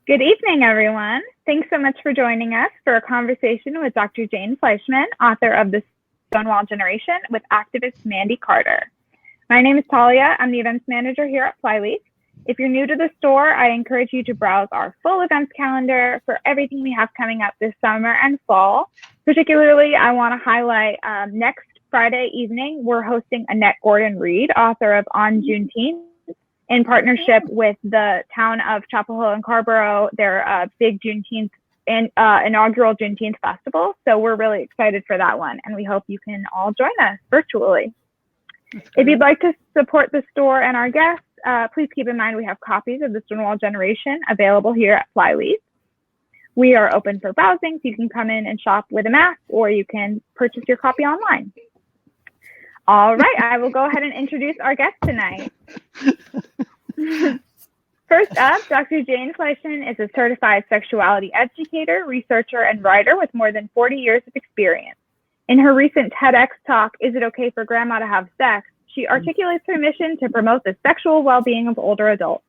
Good evening, everyone. Thanks so much for joining us for a conversation with Dr. Jane Fleishman, author of The Stonewall Generation, with activist Mandy Carter. My name is Talia. I'm the events manager here at Flyleaf. If you're new to the store, I encourage you to browse our full events calendar for everything we have coming up this summer and fall. Particularly, I want to highlight next Friday evening, we're hosting Annette Gordon-Reed, author of On Juneteenth, in partnership with the town of Chapel Hill and Carrboro, their big Juneteenth and inaugural Juneteenth festival. So we're really excited for that one, and we hope you can all join us virtually. If you'd like to support the store and our guests, please keep in mind we have copies of the Stonewall Generation available here at Flyleaf. We are open for browsing, so you can come in and shop with a mask, or you can purchase your copy online. All right, I will go ahead and introduce our guest tonight. First up, Dr. Jane Fleishman is a certified sexuality educator, researcher, and writer with more than 40 years of experience. In her recent TEDx talk, Is It Okay for Grandma to Have Sex?, she articulates her mission to promote the sexual well-being of older adults.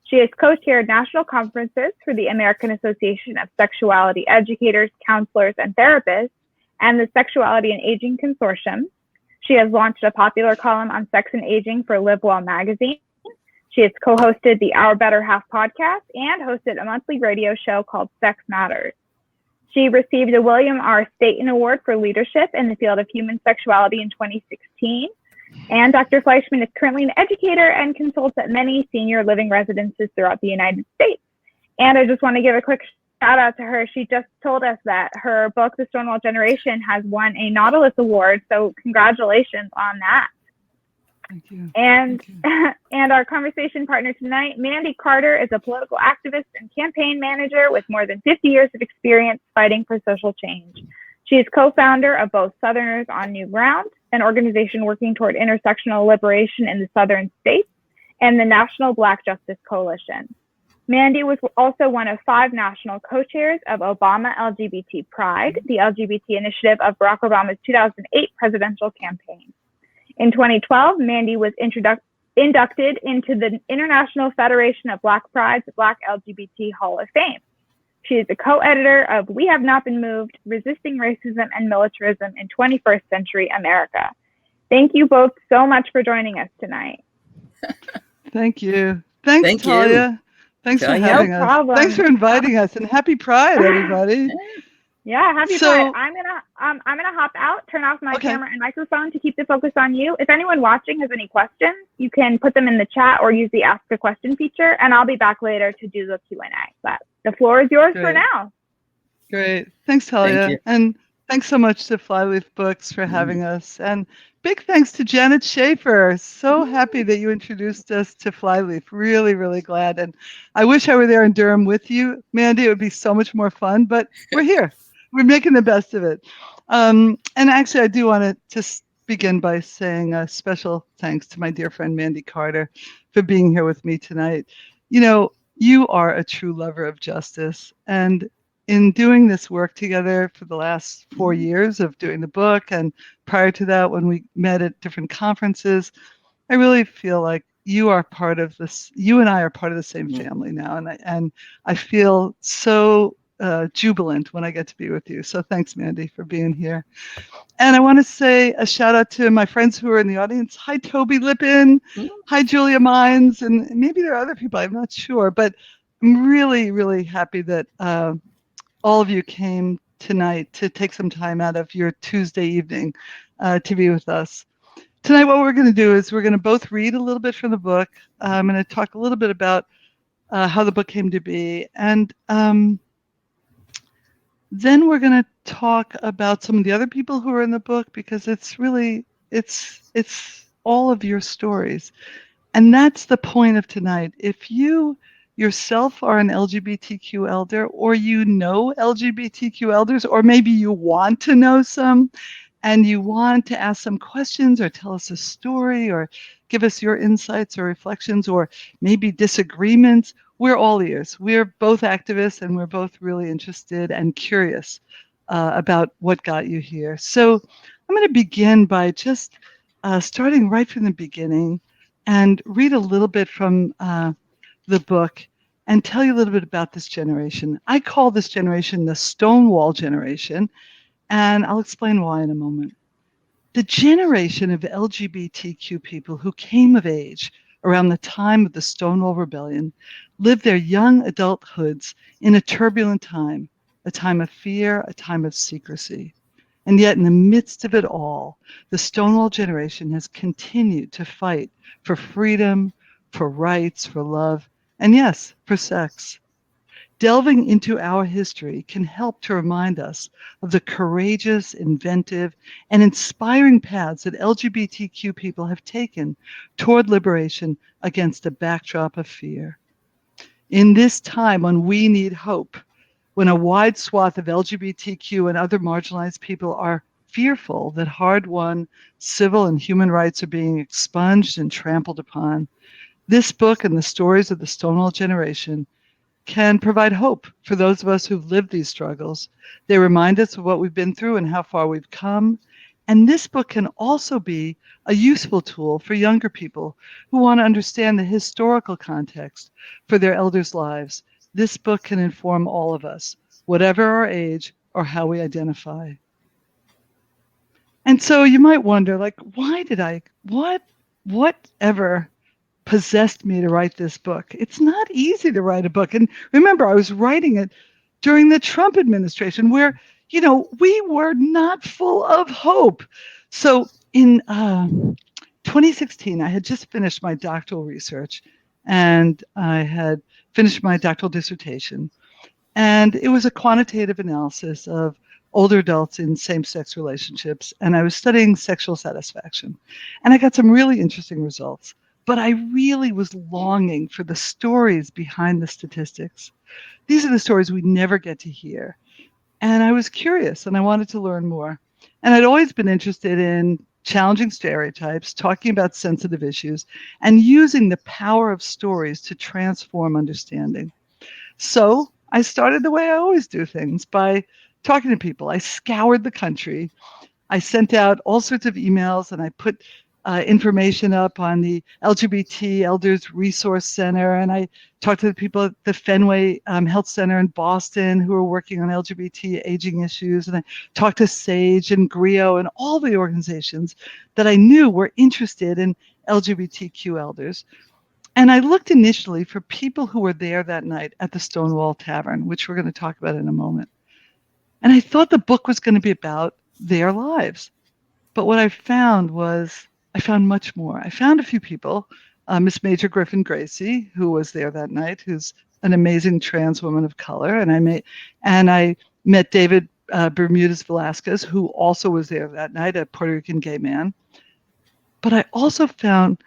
She has co-chaired national conferences for the American Association of Sexuality Educators, Counselors, and Therapists, and the Sexuality and Aging Consortium. She has launched a popular column on sex and aging for Live Well magazine. She has co-hosted the Our Better Half podcast and hosted a monthly radio show called Sex Matters. She received a William R. Staten Award for leadership in the field of human sexuality in 2016. And Dr. Fleishman is currently an educator and consults at many senior living residences throughout the United States. And I just want to give a quick shout out to her. She just told us that her book, The Stonewall Generation, has won a Nautilus Award. So congratulations on that. Thank you. And Thank you. And our conversation partner tonight, Mandy Carter, is a political activist and campaign manager with more than 50 years of experience fighting for social change. She is co-founder of both Southerners on New Ground, an organization working toward intersectional liberation in the Southern states, and the National Black Justice Coalition. Mandy was also one of 5 national co-chairs of Obama LGBT Pride, the LGBT initiative of Barack Obama's 2008 presidential campaign. In 2012, Mandy was inducted into the International Federation of Black Pride's Black LGBT Hall of Fame. She is a co-editor of We Have Not Been Moved, Resisting Racism and Militarism in 21st Century America. Thank you both so much for joining us tonight. Thank you. Thanks, Talia. Thanks for having us. Problem. Thanks for inviting us, and happy Pride, everybody. Yeah, happy Pride. I'm gonna hop out, turn off my camera and microphone to keep the focus on you. If anyone watching has any questions, you can put them in the chat or use the Ask a Question feature, and I'll be back later to do the Q&A. But the floor is yours for now. Great. Thanks, Talia. And thanks so much to Flyleaf Books for having us. And big thanks to Janet Schaefer. So happy that you introduced us to Flyleaf. Really, really glad. And I wish I were there in Durham with you, Mandy. It would be so much more fun, but we're here. We're making the best of it. And actually, I do want to just begin by saying a special thanks to my dear friend Mandy Carter for being here with me tonight. You know, you are a true lover of justice. And in doing this work together for the last 4 years of doing the book, and prior to that, when we met at different conferences, I really feel like you are part of this. You and I are part of the same family now. And I feel so jubilant when I get to be with you. So thanks, Mandy, for being here. And I want to say a shout out to my friends who are in the audience. Hi, Toby Lippin. Hi, Julia Mines. And maybe there are other people, I'm not sure. But I'm really, really happy that all of you came tonight to take some time out of your Tuesday evening to be with us. Tonight, what we're going to do is we're going to both read a little bit from the book. I'm going to talk a little bit about how the book came to be. And then we're going to talk about some of the other people who are in the book, because it's really, it's all of your stories. And that's the point of tonight. If you yourself are an LGBTQ elder, or you know LGBTQ elders, or maybe you want to know some, and you want to ask some questions or tell us a story or give us your insights or reflections or maybe disagreements, we're all ears. We're both activists, and we're both really interested and curious about what got you here. So I'm going to begin by just starting right from the beginning and read a little bit from the book. and tell you a little bit about this generation. I call this generation the Stonewall Generation, and I'll explain why in a moment. The generation of LGBTQ people who came of age around the time of the Stonewall Rebellion lived their young adulthoods in a turbulent time, a time of fear, a time of secrecy. And yet, in the midst of it all, the Stonewall generation has continued to fight for freedom, for rights, for love, and yes, for sex. Delving into our history can help to remind us of the courageous, inventive, and inspiring paths that LGBTQ people have taken toward liberation against a backdrop of fear. In this time when we need hope, when a wide swath of LGBTQ and other marginalized people are fearful that hard-won civil and human rights are being expunged and trampled upon, this book and the stories of the Stonewall generation can provide hope for those of us who've lived these struggles. They remind us of what we've been through and how far we've come. And this book can also be a useful tool for younger people who want to understand the historical context for their elders' lives. This book can inform all of us, whatever our age or how we identify. And so you might wonder, like, whatever possessed me to write this book? It's not easy to write a book. And remember, I was writing it during the Trump administration where, we were not full of hope. So in 2016, I had just finished my doctoral research and I had finished my doctoral dissertation. And it was a quantitative analysis of older adults in same-sex relationships. And I was studying sexual satisfaction. And I got some really interesting results. But I really was longing for the stories behind the statistics. These are the stories we never get to hear. And I was curious and I wanted to learn more. And I'd always been interested in challenging stereotypes, talking about sensitive issues, and using the power of stories to transform understanding. So I started the way I always do things, by talking to people. I scoured the country. I sent out all sorts of emails and I put information up on the LGBT Elders Resource Center. And I talked to the people at the Fenway Health Center in Boston who are working on LGBT aging issues. And I talked to SAGE and GRIO and all the organizations that I knew were interested in LGBTQ elders. And I looked initially for people who were there that night at the Stonewall Tavern, which we're going to talk about in a moment. And I thought the book was going to be about their lives. But what I found much more. I found a few people, Miss Major Griffin Gracie, who was there that night, who's an amazing trans woman of color. And I met David Bermudez Velasquez, who also was there that night, a Puerto Rican gay man. But I also found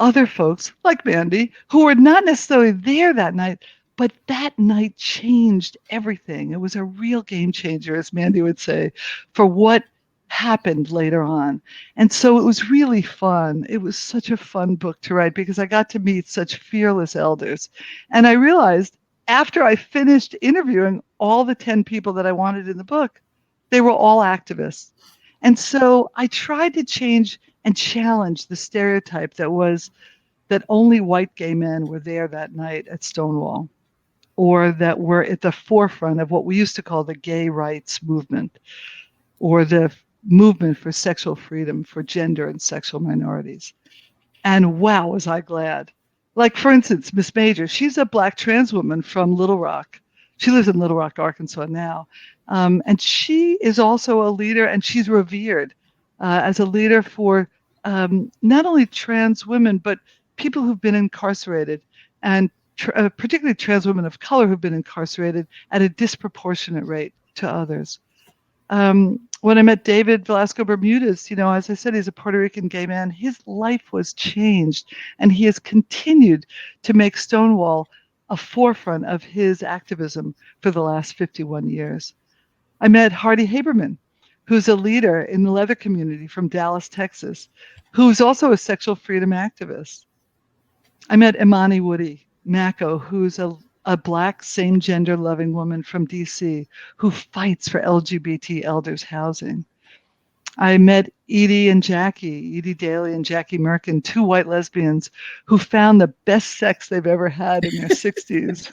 other folks like Mandy who were not necessarily there that night, but that night changed everything. It was a real game changer, as Mandy would say, for what happened later on. And so it was really fun. It was such a fun book to write because I got to meet such fearless elders. And I realized after I finished interviewing all the 10 people that I wanted in the book, they were all activists. And so I tried to change and challenge the stereotype that only white gay men were there that night at Stonewall, or that were at the forefront of what we used to call the gay rights movement, or the movement for sexual freedom for gender and sexual minorities. And wow, was I glad. Like, for instance, Miss Major, she's a Black trans woman from Little Rock. She lives in Little Rock, Arkansas now. And she is also a leader, and she's revered as a leader for not only trans women, but people who've been incarcerated, and particularly trans women of color who've been incarcerated at a disproportionate rate to others. When I met David Velasco Bermudez, as I said, he's a Puerto Rican gay man. His life was changed, and he has continued to make Stonewall a forefront of his activism for the last 51 years. I met Hardy Haberman, who's a leader in the leather community from Dallas, Texas, who's also a sexual freedom activist. I met Imani Woody Mako, who's a Black same-gender loving woman from DC who fights for LGBT elders housing. I met Edie Daly and Jackie Merkin, two white lesbians who found the best sex they've ever had in their 60s.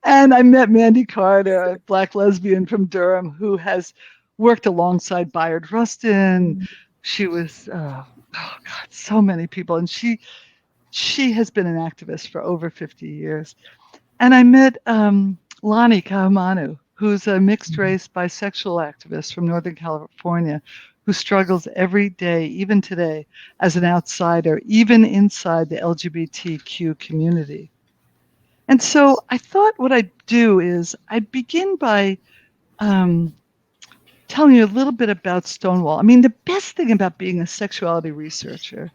And I met Mandy Carter, a Black lesbian from Durham, who has worked alongside Bayard Rustin. She was, oh God, so many people. And she has been an activist for over 50 years. And I met Lonnie Kahamanu, who's a mixed race bisexual activist from Northern California, who struggles every day, even today, as an outsider, even inside the LGBTQ community. And so I thought what I'd do is I'd begin by um, telling you a little bit about Stonewall. I mean, the best thing about being a sexuality researcher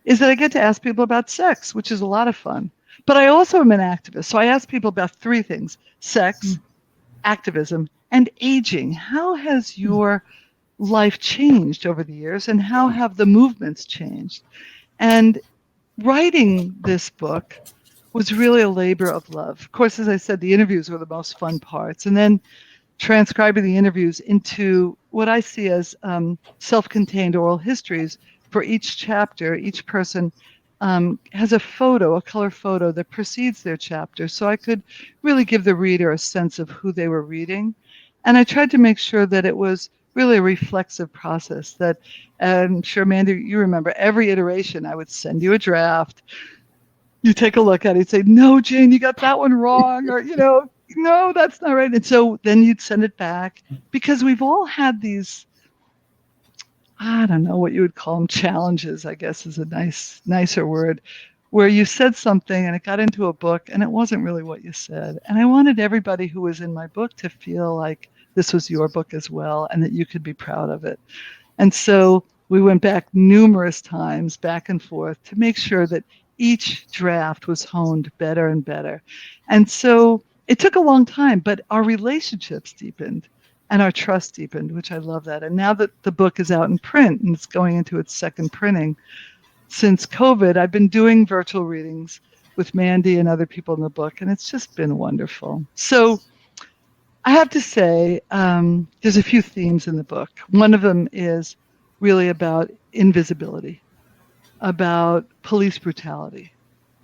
is that I get to ask people about sex, which is a lot of fun. But I also am an activist. So I ask people about three things: sex, activism, and aging. How has your life changed over the years, and how have the movements changed? And writing this book was really a labor of love. Of course, as I said, the interviews were the most fun parts. And then transcribing the interviews into what I see as self-contained oral histories for each chapter. Each person has a photo, a color photo that precedes their chapter. So I could really give the reader a sense of who they were reading. And I tried to make sure that it was really a reflexive process that I'm sure, Mandy, you remember every iteration. I would send you a draft. You take a look at it, say, no, Jane, you got that one wrong. Or, no, that's not right. And so then you'd send it back, because we've all had these, I don't know what you would call them, challenges, I guess is a nicer word, where you said something and it got into a book and it wasn't really what you said. And I wanted everybody who was in my book to feel like this was your book as well, and that you could be proud of it. And so we went back numerous times, back and forth, to make sure that each draft was honed better and better. And so it took a long time, but our relationships deepened and our trust deepened, which I love that. And now that the book is out in print and it's going into its second printing, since COVID, I've been doing virtual readings with Mandy and other people in the book, and it's just been wonderful. So I have to say, there's a few themes in the book. One of them is really about invisibility, about police brutality,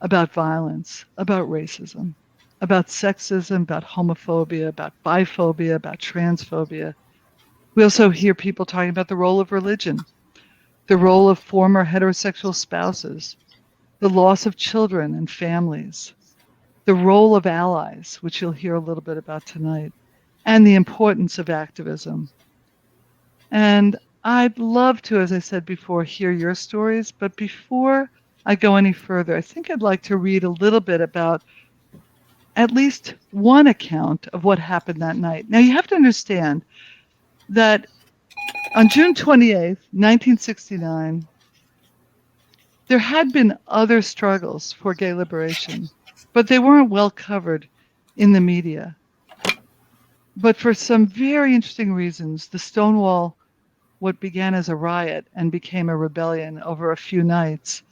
about violence, about racism, about sexism, about homophobia, about biphobia, about transphobia. We also hear people talking about the role of religion, the role of former heterosexual spouses, the loss of children and families, the role of allies, which you'll hear a little bit about tonight, and the importance of activism. And I'd love to, as I said before, hear your stories. But before I go any further, I think I'd like to read a little bit about at least one account of what happened that night. Now, you have to understand that on June 28th, 1969, there had been other struggles for gay liberation, but they weren't well covered in the media. But for some very interesting reasons, the Stonewall, what began as a riot and became a rebellion over a few nights,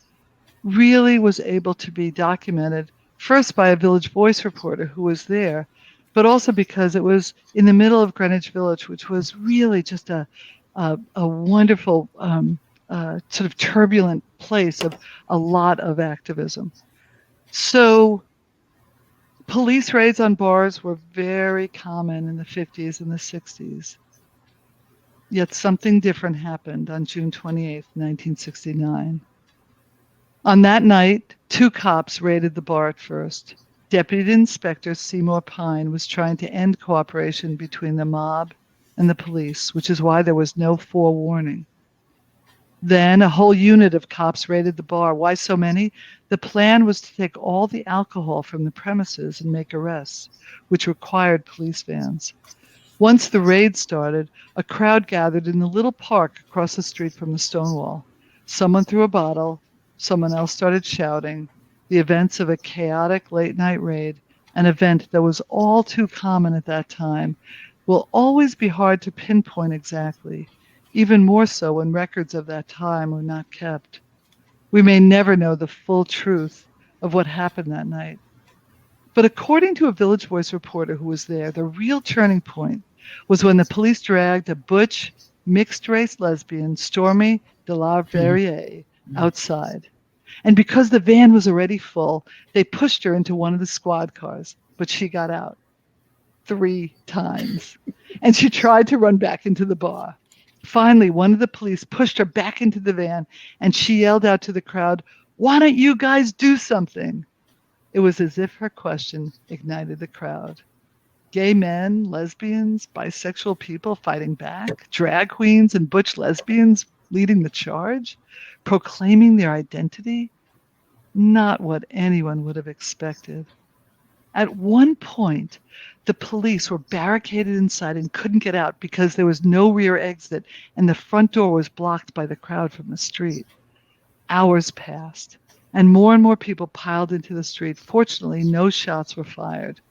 really was able to be documented, first by a Village Voice reporter who was there, but also because it was in the middle of Greenwich Village, which was really just a wonderful, sort of turbulent place of a lot of activism. So police raids on bars were very common in the 50s and the 60s. Yet something different happened on June 28th, 1969. On that night, two cops raided the bar at first. Deputy Inspector Seymour Pine was trying to end cooperation between the mob and the police, which is why there was no forewarning. Then a whole unit of cops raided the bar. Why so many? The plan was to take all the alcohol from the premises and make arrests, which required police vans. Once the raid started, a crowd gathered in the little park across the street from the Stonewall. Someone threw a bottle, someone else started shouting. The events of a chaotic late-night raid, an event that was all too common at that time, will always be hard to pinpoint exactly, even more so when records of that time are not kept. We may never know the full truth of what happened that night. But according to a Village Voice reporter who was there, the real turning point was when the police dragged a butch, mixed-race lesbian Stormy de la Verrier outside. And because the van was already full, they pushed her into one of the squad cars, but she got out 3 times. And she tried to run back into the bar. Finally, one of the police pushed her back into the van, and she yelled out to the crowd, "Why don't you guys do something?" It was as if her question ignited the crowd. Gay men, lesbians, bisexual people fighting back, drag queens and butch lesbians leading the charge, proclaiming their identity. Not what anyone would have expected. At one point, the police were barricaded inside and couldn't get out because there was no rear exit and the front door was blocked by the crowd from the street. Hours passed, and more people piled into the street. Fortunately, no shots were fired.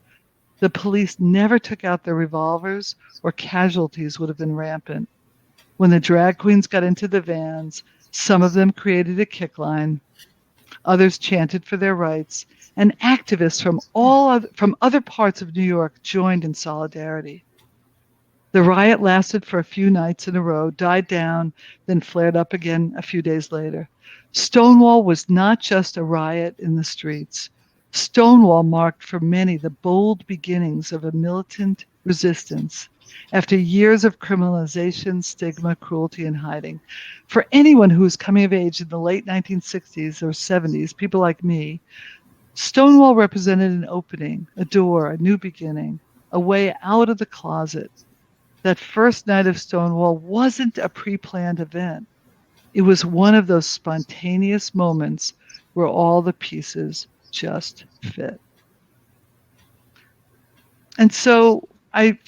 The police never took out their revolvers, or casualties would have been rampant. When the drag queens got into the vans, some of them created a kick line, others chanted for their rights, and activists from other parts of New York joined in solidarity. The riot lasted for a few nights in a row, died down, then flared up again a few days later. Stonewall was not just a riot in the streets. Stonewall marked for many the bold beginnings of a militant resistance after years of criminalization, stigma, cruelty, and hiding. For anyone who was coming of age in the late 1960s or 70s, people like me, Stonewall represented an opening, a door, a new beginning, a way out of the closet. That first night of Stonewall wasn't a pre-planned event. It was one of those spontaneous moments where all the pieces just fit. And so I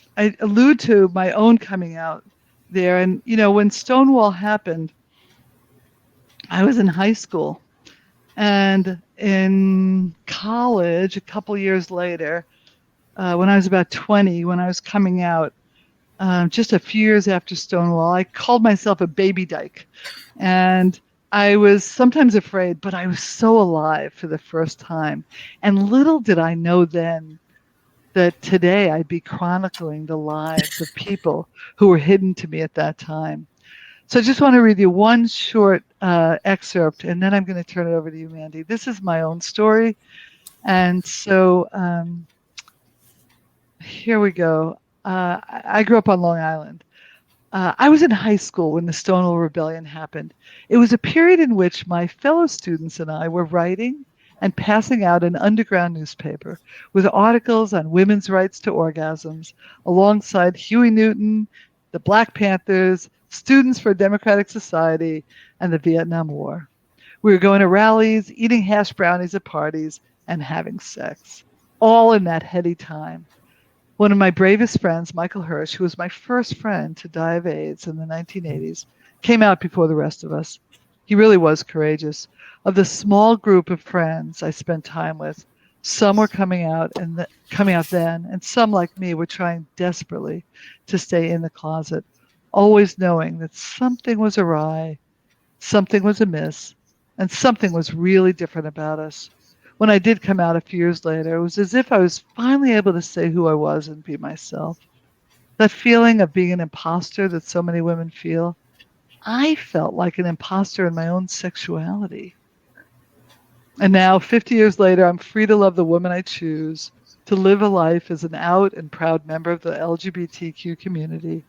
allude to my own coming out there. And, when Stonewall happened, I was in high school. And in college, a couple years later, when I was about 20, when I was coming out, just a few years after Stonewall, I called myself a baby dyke. And I was sometimes afraid, but I was so alive for the first time. And little did I know then that today I'd be chronicling the lives of people who were hidden to me at that time. So I just want to read you one short excerpt, and then I'm going to turn it over to you, Mandy. This is my own story. And so here we go. I grew up on Long Island. I was in high school when the Stonewall Rebellion happened. It was a period in which my fellow students and I were writing and passing out an underground newspaper with articles on women's rights to orgasms, alongside Huey Newton, the Black Panthers, Students for a Democratic Society, and the Vietnam War. We were going to rallies, eating hash brownies at parties, and having sex, all in that heady time. One of my bravest friends, Michael Hirsch, who was my first friend to die of AIDS in the 1980s, came out before the rest of us. He really was courageous. Of the small group of friends I spent time with, some were coming out then, and some, like me, were trying desperately to stay in the closet, always knowing that something was awry, something was amiss, and something was really different about us. When I did come out a few years later, it was as if I was finally able to say who I was and be myself. That feeling of being an imposter that so many women feel, I felt like an imposter in my own sexuality. And now, 50 years later, I'm free to love the woman I choose, to live a life as an out and proud member of the LGBTQ community,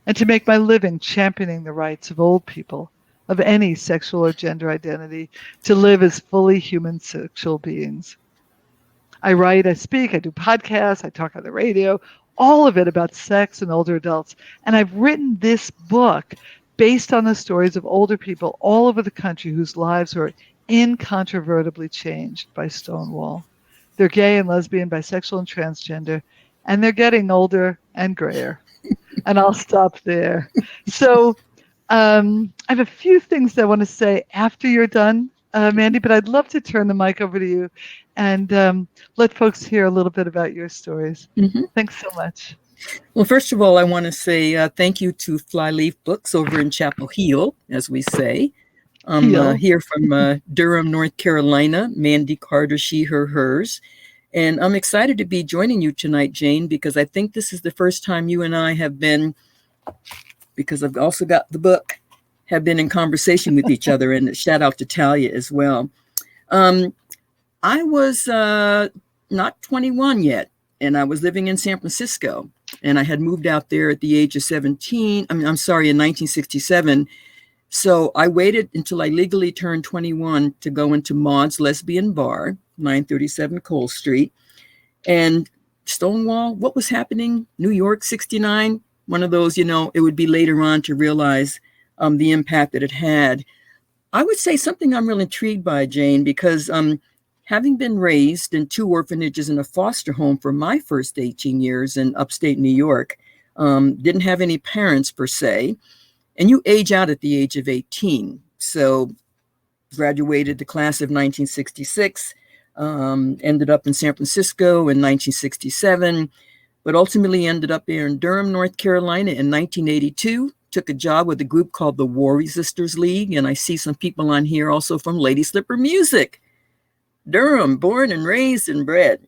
and to make my living championing the rights of old people of any sexual or gender identity to live as fully human sexual beings. I write, I speak, I do podcasts, I talk on the radio, all of it about sex and older adults. And I've written this book based on the stories of older people all over the country whose lives were incontrovertibly changed by Stonewall. They're gay and lesbian, bisexual and transgender, and they're getting older and grayer. And I'll stop there. So I have a few things that I want to say after you're done, Mandy, but I'd love to turn the mic over to you and let folks hear a little bit about your stories. Mm-hmm. Thanks so much. Well, first of all, I want to say thank you to Flyleaf Books over in Chapel Hill, as we say. I'm here from Durham, North Carolina, Mandy Carter, she, her, hers. And I'm excited to be joining you tonight, Jane, because I think this is the first time you and I have been because I've also got the book, have been in conversation with each other, and shout out to Talia as well. I was not 21 yet, and I was living in San Francisco, and I had moved out there at the age of 17. In 1967. So I waited until I legally turned 21 to go into Maud's Lesbian Bar, 937 Cole Street. And Stonewall, what was happening? New York, 69, one of those, it would be later on to realize the impact that it had. I would say something I'm really intrigued by, Jane, because having been raised in 2 orphanages and a foster home for my first 18 years in upstate New York, didn't have any parents per se, and you age out at the age of 18. So graduated the class of 1966, ended up in San Francisco in 1967, but ultimately ended up there in Durham, North Carolina in 1982. Took a job with a group called the War Resisters League, and I see some people on here also from Lady Slipper Music. Durham, born and raised and bred.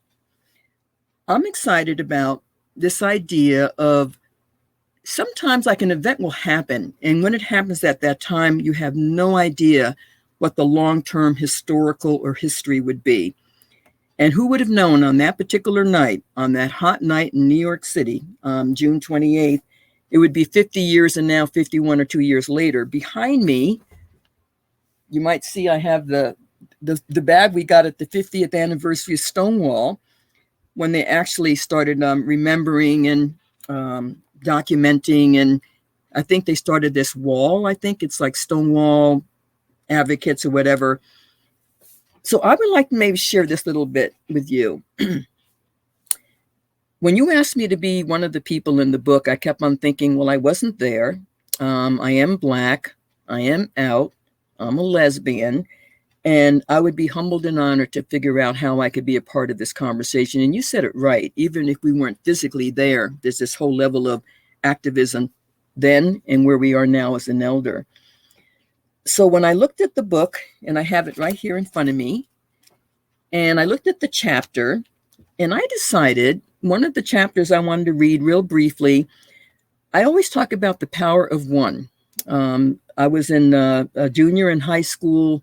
I'm excited about this idea of sometimes like an event will happen, and when it happens at that time, you have no idea what the long-term historical or history would be. And who would have known on that particular night, on that hot night in New York City, June 28th, it would be 50 years and now 51 or 2 years later. Behind me, you might see I have the bag we got at the 50th anniversary of Stonewall, when they actually started remembering and documenting, and I think they started this wall. I think it's like Stonewall Advocates or whatever. So I would like to maybe share this little bit with you. When you asked me to be one of the people in the book, I kept on thinking, well, I wasn't there. I am Black. I am out. I'm a lesbian. And I would be humbled and honored to figure out how I could be a part of this conversation. And you said it right. Even if we weren't physically there, there's this whole level of activism then and where we are now as an elder. So when I looked at the book, and I have it right here in front of me, and I looked at the chapter, and I decided one of the chapters I wanted to read real briefly. I always talk about the power of one. I was in a junior in high school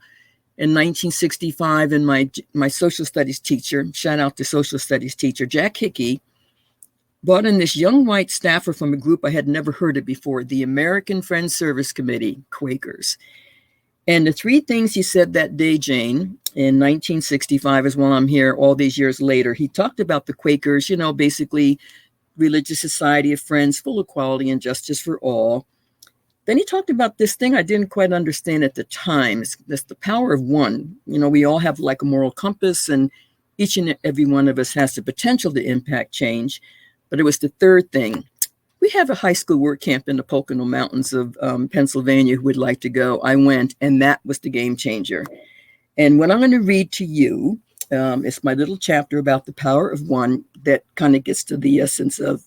in 1965, and my social studies teacher, shout out to social studies teacher, Jack Hickey, brought in this young white staffer from a group I had never heard of before, the American Friends Service Committee, Quakers. And the 3 things he said that day, Jane, in 1965, as while I'm here all these years later, he talked about the Quakers, basically religious society of friends, full of equality and justice for all. Then he talked about this thing I didn't quite understand at the time. It's the power of one. We all have like a moral compass, and each and every one of us has the potential to impact change. But it was the 3rd thing. We have a high school work camp in the Pocono Mountains of Pennsylvania who would like to go. I went, and that was the game changer. And what I'm going to read to you is my little chapter about the power of one that kind of gets to the essence of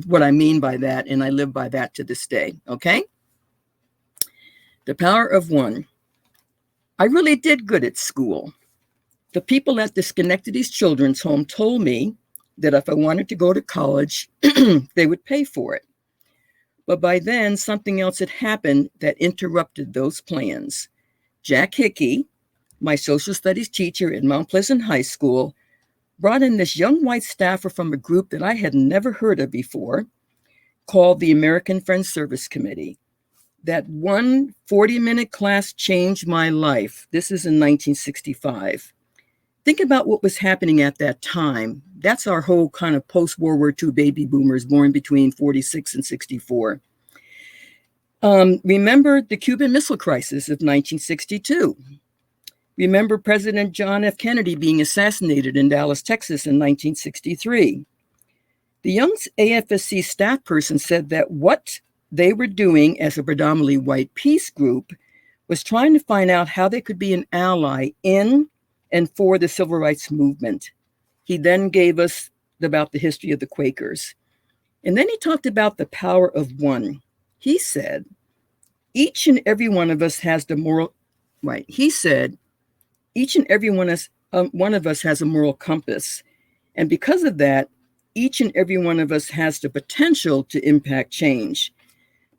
what I mean by that, and I live by that to this day, okay? The power of one. I really did good at school. The people at the Schenectady's Children's Home told me that if I wanted to go to college, they would pay for it. But by then, something else had happened that interrupted those plans. Jack Hickey, my social studies teacher at Mount Pleasant High School, brought in this young white staffer from a group that I had never heard of before, called the American Friends Service Committee. That one 40-minute class changed my life. This is in 1965. Think about what was happening at that time. That's our whole kind of post-World War II baby boomers born between 46 and 64. Remember the Cuban Missile Crisis of 1962. Remember President John F. Kennedy being assassinated in Dallas, Texas in 1963. The young AFSC staff person said that what they were doing as a predominantly white peace group was trying to find out how they could be an ally in and for the civil rights movement. He then gave us about the history of the Quakers. And then he talked about the power of one. He said, each and every one of us has the moral, right? He said, each and every one of us has a moral compass. And because of that, each and every one of us has the potential to impact change.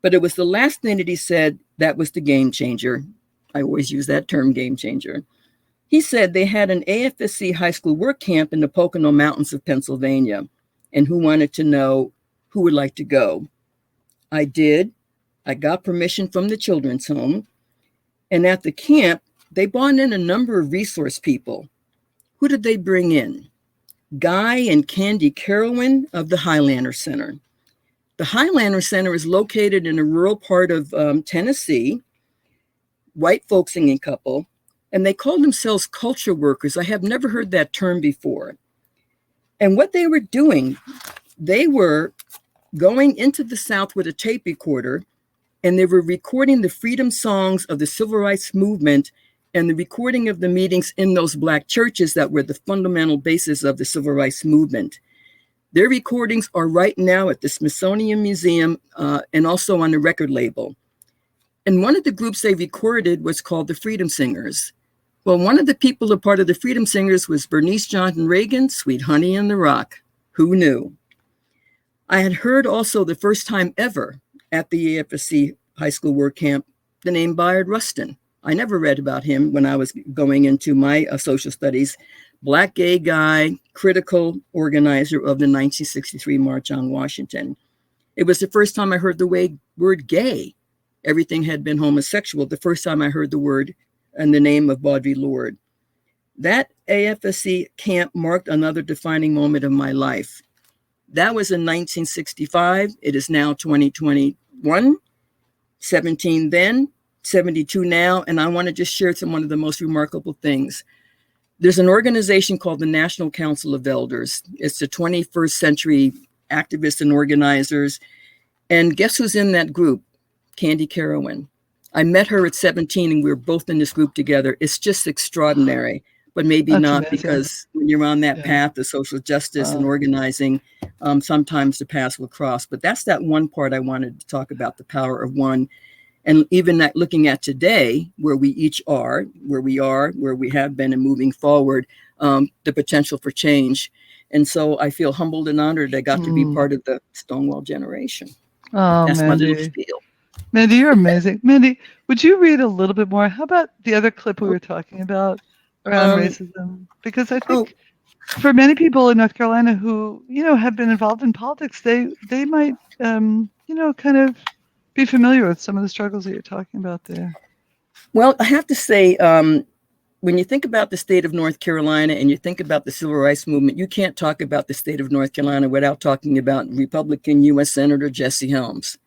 But it was the last thing that he said that was the game changer. I always use that term, game changer. He said they had an AFSC high school work camp in the Pocono Mountains of Pennsylvania, and who wanted to know who would like to go. I did. I got permission from the children's home. And at the camp, they brought in a number of resource people. Who did they bring in? Guy and Candy Carowin of the Highlander Center. The Highlander Center is located in a rural part of Tennessee, white folk singing couple, and they call themselves culture workers. I have never heard that term before. And what they were doing, they were going into the South with a tape recorder, and they were recording the freedom songs of the civil rights movement and the recording of the meetings in those Black churches that were the fundamental basis of the civil rights movement. Their recordings are right now at the Smithsonian Museum and also on the record label. And one of the groups they recorded was called the Freedom Singers. Well, one of the people a part of the Freedom Singers was Bernice Johnson Reagan, Sweet Honey in the Rock. Who knew? I had heard also the first time ever at the AFSC high school work camp, the name Bayard Rustin. I never read about him when I was going into my social studies. Black gay guy, critical organizer of the 1963 March on Washington. It was the first time I heard the word gay. Everything had been homosexual. The first time I heard the word and the name of Baudry Lorde. That AFSC camp marked another defining moment of my life. That was in 1965. It is now 2021, 17 then, 72 now. And I want to just share one of the most remarkable things. There's an organization called the National Council of Elders. It's the 21st century activists and organizers. And guess who's in that group? Candy Carowin. I met her at 17 and we were both in this group together. It's just extraordinary, but maybe That's not amazing. Because when you're on that path of social justice and organizing, sometimes the paths will cross. But that's that one part I wanted to talk about, the power of one. And even that looking at today, where we each are, where we have been and moving forward, the potential for change. And so I feel humbled and honored I got to be part of the Stonewall generation. Oh, That's Mandy. my little spiel. Mandy, you're amazing. Mandy, would you read a little bit more? How about the other clip we were talking about around racism? Because I think for many people in North Carolina who, have been involved in politics, they might, kind of be familiar with some of the struggles that you're talking about there. Well, I have to say, when you think about the state of North Carolina and you think about the civil rights movement, you can't talk about the state of North Carolina without talking about Republican U.S. Senator Jesse Helms.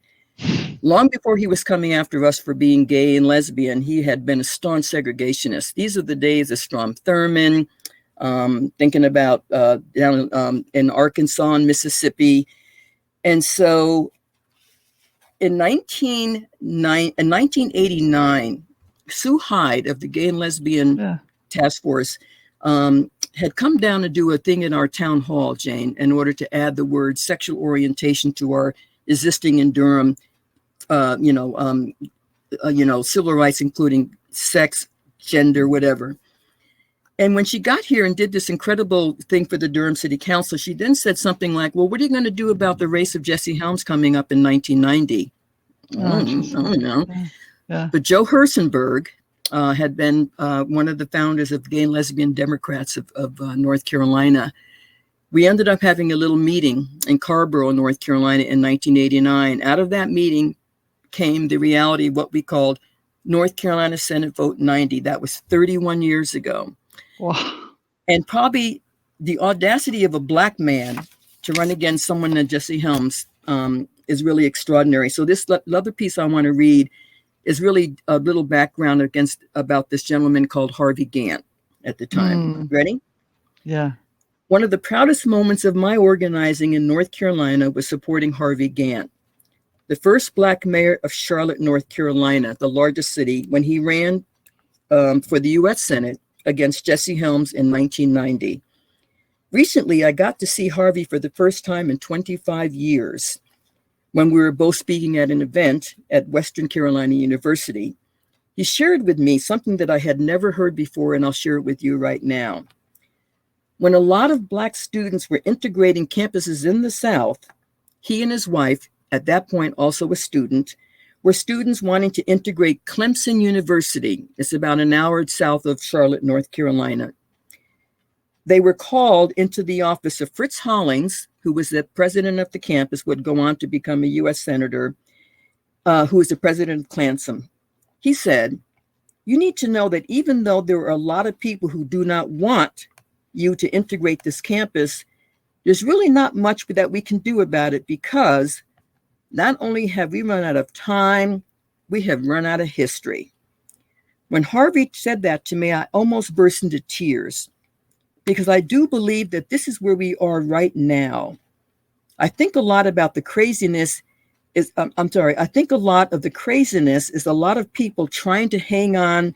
Long before he was coming after us for being gay and lesbian, he had been a staunch segregationist. These are the days of Strom Thurmond, thinking about down in Arkansas and Mississippi. And so in 1989, Sue Hyde of the Gay and Lesbian Task Force had come down to do a thing in our town hall, Jane, in order to add the word sexual orientation to our existing in Durham civil rights, including sex, gender, whatever. And when she got here and did this incredible thing for the Durham City Council, she then said something like, well, what are you going to do about the race of Jesse Helms coming up in 1990? I don't know. Yeah. But Joe Hersenberg had been one of the founders of Gay and Lesbian Democrats of North Carolina. We ended up having a little meeting in Carrboro, North Carolina in 1989. Out of that meeting came the reality of what we called North Carolina Senate Vote 90. That was 31 years ago. Wow. And probably the audacity of a Black man to run against someone like Jesse Helms is really extraordinary. So this other piece I want to read is really a little background about this gentleman called Harvey Gantt at the time. Ready? Yeah. One of the proudest moments of my organizing in North Carolina was supporting Harvey Gantt, the first Black mayor of Charlotte, North Carolina, the largest city, when he ran for the U.S. Senate against Jesse Helms in 1990. Recently, I got to see Harvey for the first time in 25 years when we were both speaking at an event at Western Carolina University. He shared with me something that I had never heard before, and I'll share it with you right now. When a lot of Black students were integrating campuses in the South, he and his wife at that point also a student, were students wanting to integrate Clemson University. It's about an hour south of Charlotte, North Carolina. They were called into the office of Fritz Hollings, who was the president of the campus, would go on to become a U.S. senator, who was the president of Clemson. He said, "You need to know that even though there are a lot of people who do not want you to integrate this campus, there's really not much that we can do about it, because not only have we run out of time, we have run out of history." When Harvey said that to me, I almost burst into tears, because I do believe that this is where we are right now. I think a lot about the craziness I think a lot of the craziness is a lot of people trying to hang on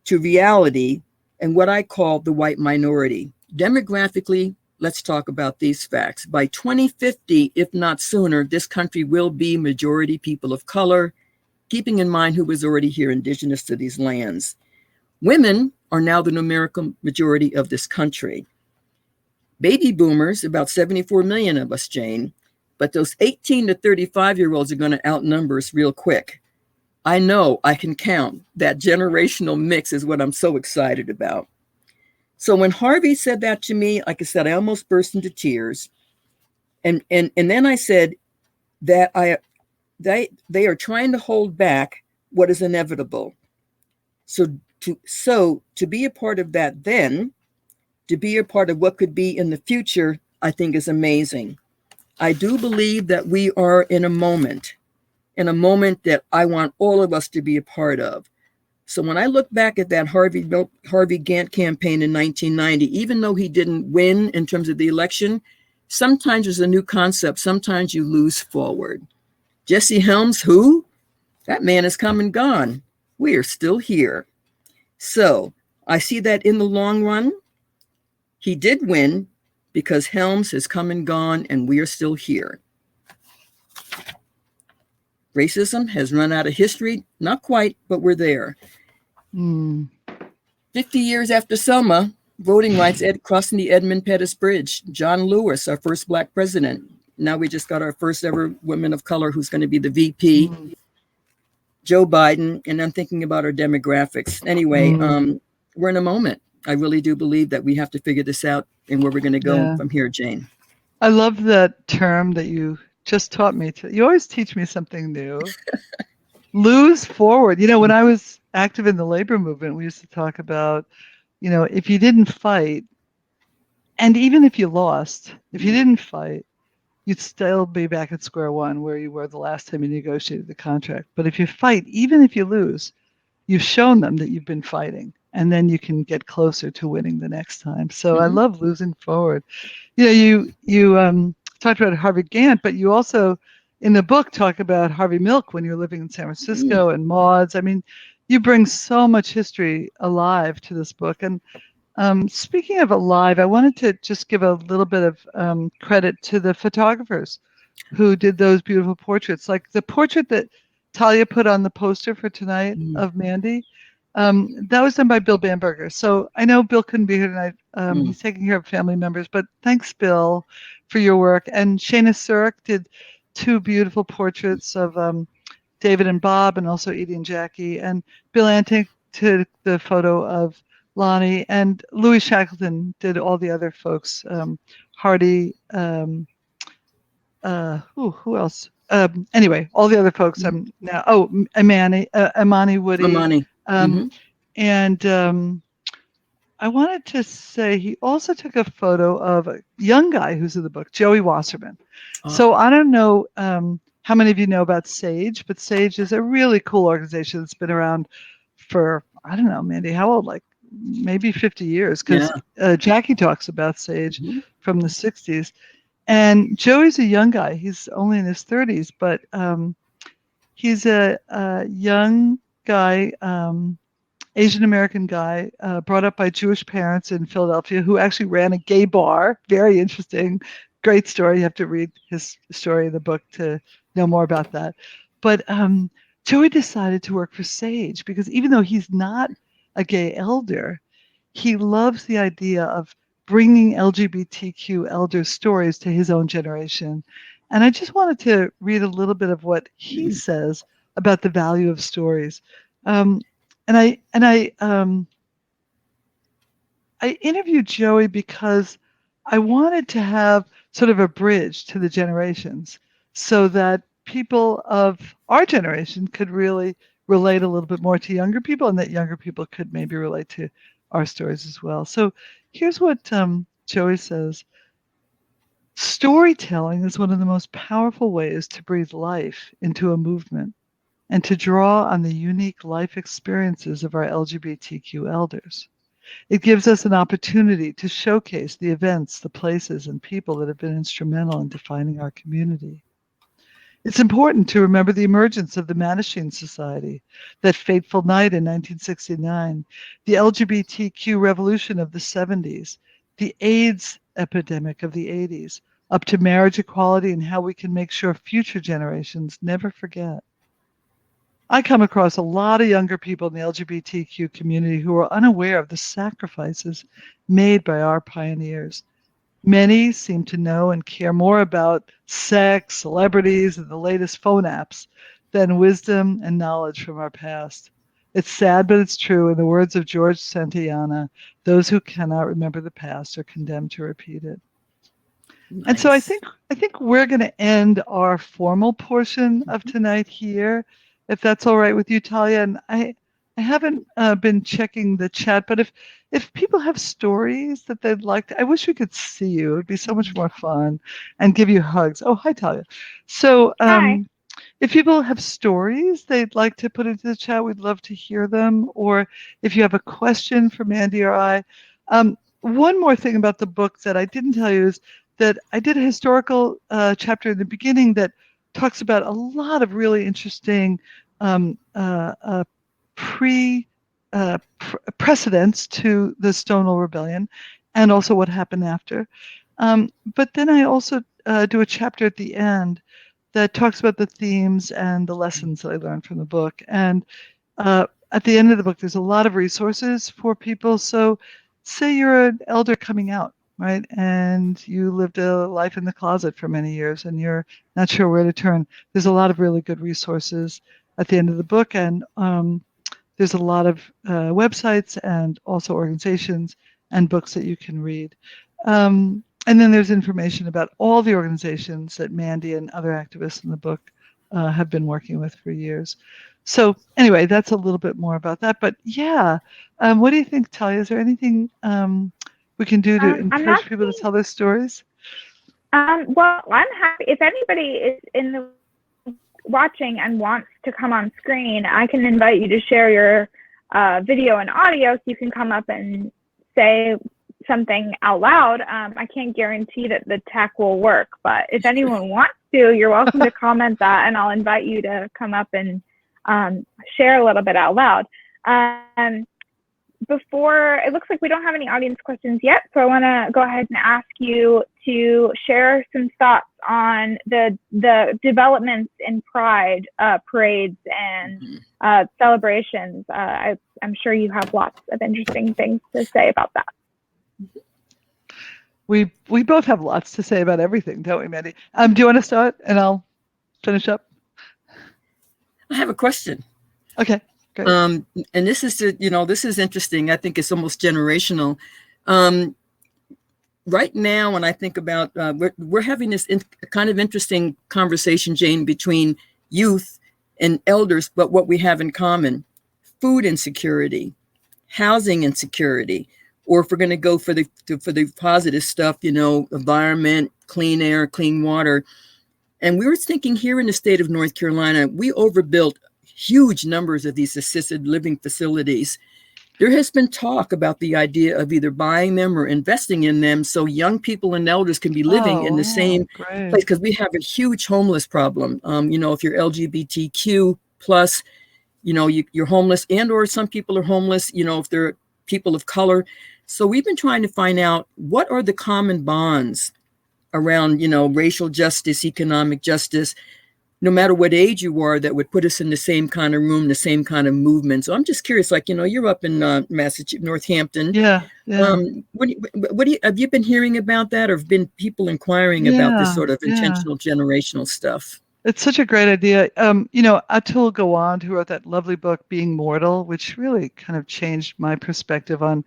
to reality and what I call the white minority. Demographically, let's talk about these facts. By 2050, if not sooner, this country will be majority people of color, keeping in mind who was already here, indigenous to these lands. Women are now the numerical majority of this country. Baby boomers, about 74 million of us, Jane, but those 18 to 35-year-olds are going to outnumber us real quick. I know I can count. That generational mix is what I'm so excited about. So when Harvey said that to me, like I said, I almost burst into tears. And then I said that they are trying to hold back what is inevitable. So to be a part of that then, to be a part of what could be in the future, I think is amazing. I do believe that we are in a moment that I want all of us to be a part of. So when I look back at that Harvey Gantt campaign in 1990, even though he didn't win in terms of the election, sometimes there's a new concept. Sometimes you lose forward. Jesse Helms, who? That man has come and gone. We are still here. So I see that in the long run, he did win because Helms has come and gone and we are still here. Racism has run out of history. Not quite, but we're there. 50 years after Selma, voting rights crossing the Edmund Pettus Bridge. John Lewis, our first Black president. Now we just got our first ever woman of color who's going to be the VP. Joe Biden, and I'm thinking about our demographics. Anyway, we're in a moment. I really do believe that we have to figure this out and where we're going to go from here, Jane. I love that term that you just taught me. You always teach me something new. Lose forward. You know, when I was active in the labor movement, we used to talk about, you know, if you didn't fight, and even if you lost, if you didn't fight, you'd still be back at square one where you were the last time you negotiated the contract. But if you fight, even if you lose, you've shown them that you've been fighting, and then you can get closer to winning the next time. So I love losing forward. You know, you talked about Harvey Gantt, but you also, in the book, talk about Harvey Milk when you were living in San Francisco and Maud's. I mean, you bring so much history alive to this book. And speaking of alive, I wanted to just give a little bit of credit to the photographers who did those beautiful portraits. Like the portrait that Talia put on the poster for tonight of Mandy, that was done by Bill Bamberger. So I know Bill couldn't be here tonight. He's taking care of family members, but thanks, Bill, for your work. And Shana Surik did two beautiful portraits of David and Bob, and also Edie and Jackie. And Bill Anting took the photo of Lonnie, and Louis Shackleton did all the other folks. Hardy, who else? Anyway, all the other folks. Now, Imani Woody. And I wanted to say he also took a photo of a young guy who's in the book, Joey Wasserman. So I don't know how many of you know about SAGE, but SAGE is a really cool organization that's been around for, I don't know, Mandy, how old? Like maybe 50 years, because Jackie talks about SAGE from the 60s. And Joey's a young guy. He's only in his 30s, but he's a young guy, Asian American guy, brought up by Jewish parents in Philadelphia, who actually ran a gay bar. Very interesting, great story. You have to read his story in the book to know more about that. But Joey decided to work for SAGE because even though he's not a gay elder, he loves the idea of bringing LGBTQ elder stories to his own generation. And I just wanted to read a little bit of what he says about the value of stories. I interviewed Joey because I wanted to have sort of a bridge to the generations so that people of our generation could really relate a little bit more to younger people, and that younger people could maybe relate to our stories as well. So here's what Joey says. Storytelling is one of the most powerful ways to breathe life into a movement and to draw on the unique life experiences of our LGBTQ elders. It gives us an opportunity to showcase the events, the places, and people that have been instrumental in defining our community. It's important to remember the emergence of the Mattachine Society, that fateful night in 1969, the LGBTQ revolution of the 70s, the AIDS epidemic of the 80s, up to marriage equality and how we can make sure future generations never forget. I come across a lot of younger people in the LGBTQ community who are unaware of the sacrifices made by our pioneers. Many seem to know and care more about sex, celebrities, and the latest phone apps than wisdom and knowledge from our past. It's sad, but it's true. In the words of George Santayana, those who cannot remember the past are condemned to repeat it. Nice. And so I think we're going to end our formal portion of tonight here, if that's all right with you, Talia. And I haven't been checking the chat, but if people have stories that they'd like to, I wish we could see you. It would be so much more fun, and give you hugs. Oh, hi, Talia. So hi. If people have stories they'd like to put into the chat, we'd love to hear them. Or if you have a question for Mandy or I. One more thing about the book that I didn't tell you is that I did a historical chapter in the beginning that talks about a lot of really interesting precedents to the Stonewall Rebellion, and also what happened after. But then I also do a chapter at the end that talks about the themes and the lessons that I learned from the book. And at the end of the book, there's a lot of resources for people. So say you're an elder coming out, right? And you lived a life in the closet for many years and you're not sure where to turn. There's a lot of really good resources at the end of the book. And there's a lot of websites and also organizations and books that you can read. And then there's information about all the organizations that Mandy and other activists in the book have been working with for years. So anyway, that's a little bit more about that. But yeah, what do you think, Talia? Is there anything we can do to encourage people to tell their stories? Well, I'm happy. If anybody is in the watching and wants to come on screen, I can invite you to share your video and audio so you can come up and say something out loud. I can't guarantee that the tech will work, but if anyone wants to, you're welcome to comment that, and I'll invite you to come up and share a little bit out loud. Before, it looks like we don't have any audience questions yet, so I want to go ahead and ask you to share some thoughts on the developments in Pride parades and celebrations. I'm sure you have lots of interesting things to say about that. We both have lots to say about everything, don't we, Mandy? Do you want to start and I'll finish up? I have a question. Okay. Great. And this is, this is interesting. I think it's almost generational. Right now, when I think about, we're having this kind of interesting conversation, Jane, between youth and elders, but what we have in common: food insecurity, housing insecurity, or if we're going to go for the positive stuff, environment, clean air, clean water. And we were thinking here in the state of North Carolina, we overbuilt huge numbers of these assisted living facilities. There has been talk about the idea of either buying them or investing in them so young people and elders can be living in the same place, because we have a huge homeless problem. If you're LGBTQ plus, you're homeless, and or some people are homeless, if they're people of color. So we've been trying to find out what are the common bonds around, racial justice, economic justice. no matter what age you are, that would put us in the same kind of room, the same kind of movement. So I'm just curious, like, you're up in Massachusetts, Northampton. Yeah. Have you been hearing about that, or have been people inquiring about this sort of intentional generational stuff? It's such a great idea. Atul Gawande, who wrote that lovely book, Being Mortal, which really kind of changed my perspective on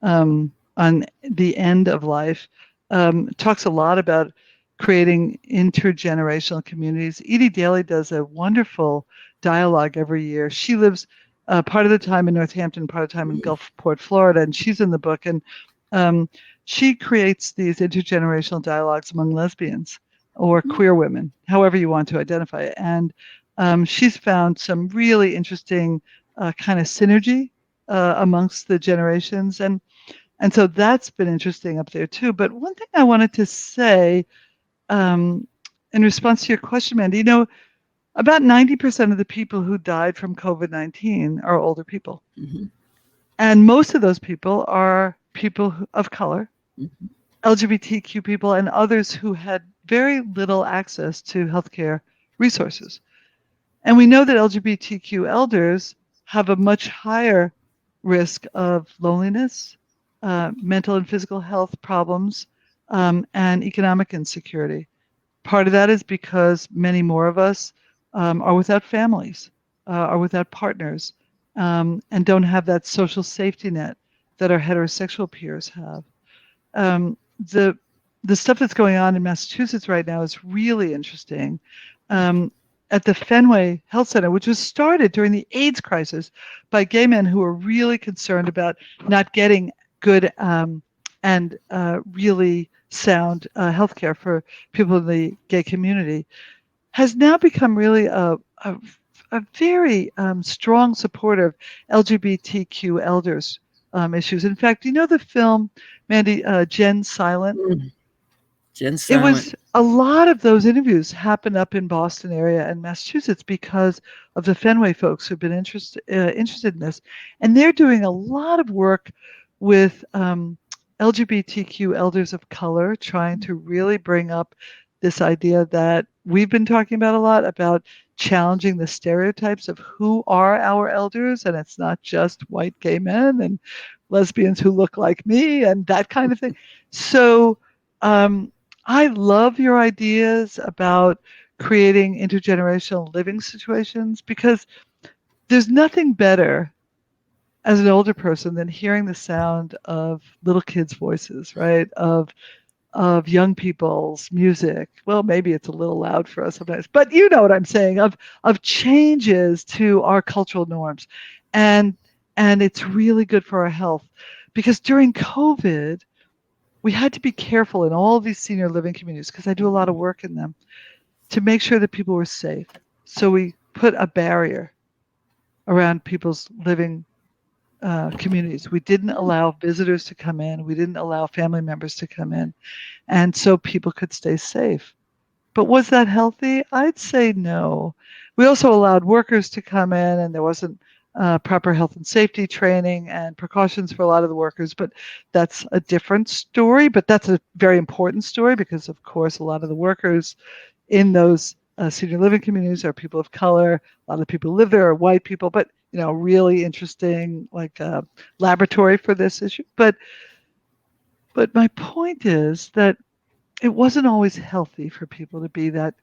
the end of life, talks a lot about creating intergenerational communities. Edie Daly does a wonderful dialogue every year. She lives part of the time in Northampton, part of the time in Gulfport, Florida, and she's in the book. And she creates these intergenerational dialogues among lesbians or queer women, however you want to identify it. And she's found some really interesting kind of synergy amongst the generations. And so that's been interesting up there too. But one thing I wanted to say in response to your question, Mandy, about 90% of the people who died from COVID-19 are older people. Mm-hmm. And most of those people are people of color, LGBTQ people, and others who had very little access to healthcare resources. And we know that LGBTQ elders have a much higher risk of loneliness, mental and physical health problems, and economic insecurity. Part of that is because many more of us are without families, are without partners, and don't have that social safety net that our heterosexual peers have. The stuff that's going on in Massachusetts right now is really interesting. At the Fenway Health Center, which was started during the AIDS crisis by gay men who were really concerned about not getting good and really sound healthcare for people in the gay community, has now become really a very strong supporter of LGBTQ elders issues. In fact, the film, Mandy, Jen Silent? Jen Silent. It was a lot of those interviews happened up in Boston area and Massachusetts because of the Fenway folks who've been interested in this. And they're doing a lot of work with LGBTQ elders of color, trying to really bring up this idea that we've been talking about a lot, about challenging the stereotypes of who are our elders. And it's not just white gay men and lesbians who look like me and that kind of thing. So I love your ideas about creating intergenerational living situations, because there's nothing better as an older person than hearing the sound of little kids' voices, right? Of young people's music. Well, maybe it's a little loud for us sometimes, but you know what I'm saying, of changes to our cultural norms. And it's really good for our health, because during COVID, we had to be careful in all these senior living communities, because I do a lot of work in them, to make sure that people were safe. So we put a barrier around people's living communities. We didn't allow visitors to come in. We didn't allow family members to come in. And so people could stay safe. But was that healthy? I'd say no. We also allowed workers to come in, and there wasn't proper health and safety training and precautions for a lot of the workers. But that's a different story. But that's a very important story, because, of course, a lot of the workers in those senior living communities are people of color. A lot of the people who live there are white people. But really interesting, like laboratory for this issue. But my point is that it wasn't always healthy for people to be that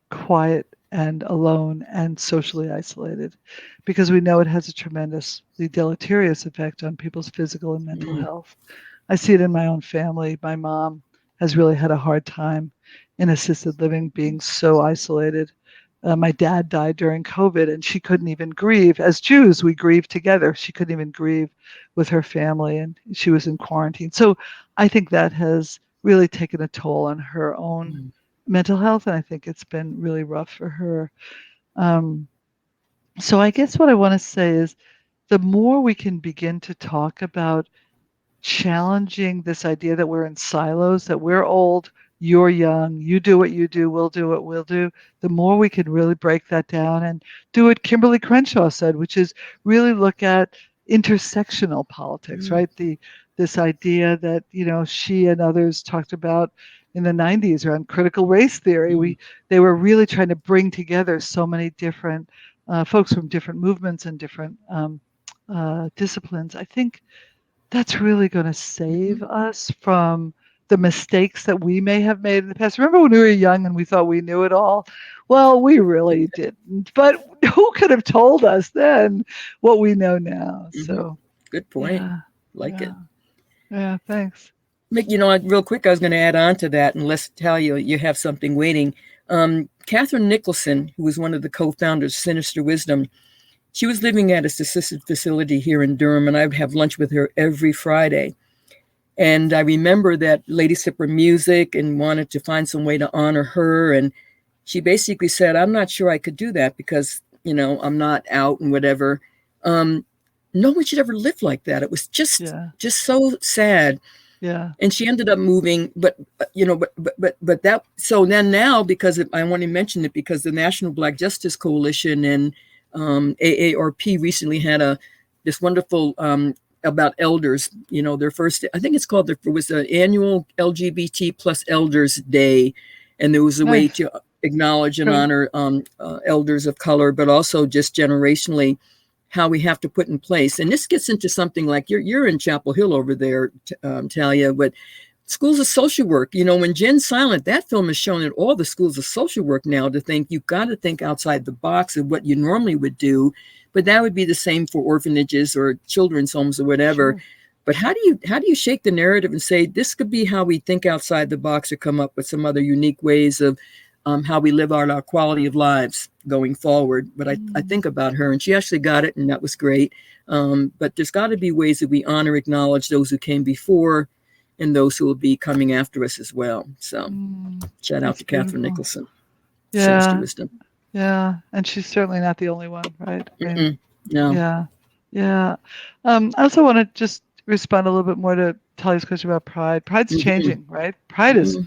quiet and alone and socially isolated, because we know it has a tremendously deleterious effect on people's physical and mental health. I see it in my own family. My mom has really had a hard time in assisted living, being so isolated. My dad died during COVID, and she couldn't even grieve. As Jews, we grieve together. She couldn't even grieve with her family, and she was in quarantine. So I think that has really taken a toll on her own mental health, and I think it's been really rough for her. So I guess what I want to say is, the more we can begin to talk about challenging this idea that we're in silos, that we're old, you're young, you do what you do, we'll do what we'll do, the more we can really break that down and do what Kimberly Crenshaw said, which is really look at intersectional politics, right? This idea that, she and others talked about, in the 90s around critical race theory. They were really trying to bring together so many different folks from different movements and different disciplines. I think that's really going to save us from the mistakes that we may have made in the past. Remember when we were young and we thought we knew it all? Well, we really didn't. But who could have told us then what we know now? So, good point. Like it. Yeah, thanks. Mick, real quick, I was going to add on to that, and let's tell you have something waiting. Catherine Nicholson, who was one of the co-founders of Sinister Wisdom, she was living at a assisted facility here in Durham, and I would have lunch with her every Friday. And I remember that lady sipped her music and wanted to find some way to honor her. And she basically said, I'm not sure I could do that because, I'm not out and whatever. No one should ever live like that. It was just so sad. Yeah. And she ended up moving, but that, so then now, because I want to mention it because the National Black Justice Coalition and AARP recently had this wonderful, about elders, their first, I think it was the annual LGBT plus Elders Day. And there was a way to acknowledge and honor elders of color, but also just generationally how we have to put in place. And this gets into something like you're in Chapel Hill over there, Talia, but schools of social work, when Jen's silent, that film is shown at all the schools of social work now to think you've got to think outside the box of what you normally would do. But that would be the same for orphanages or children's homes or whatever. Sure. But how do you shake the narrative and say this could be how we think outside the box or come up with some other unique ways of how we live out our quality of lives going forward? But I think about her, and she actually got it, and that was great. But there's got to be ways that we honor, acknowledge those who came before and those who will be coming after us as well. So shout out to Catherine Nicholson. Sinister Wisdom. Yeah, and she's certainly not the only one, right? No. Yeah. I also want to just respond a little bit more to Talia's question about pride. Pride's changing, right? Pride is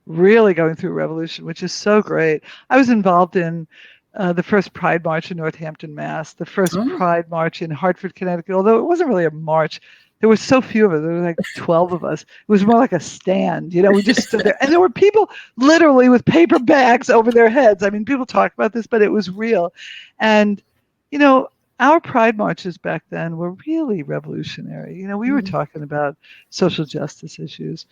really going through a revolution, which is so great. I was involved in the first Pride March in Northampton, Mass., the first Pride March in Hartford, Connecticut, although it wasn't really a march. There were so few of us. There were like 12 of us. It was more like a stand. We just stood there. And there were people literally with paper bags over their heads. I mean, people talk about this, but it was real. And, our Pride marches back then were really revolutionary. We were talking about social justice issues.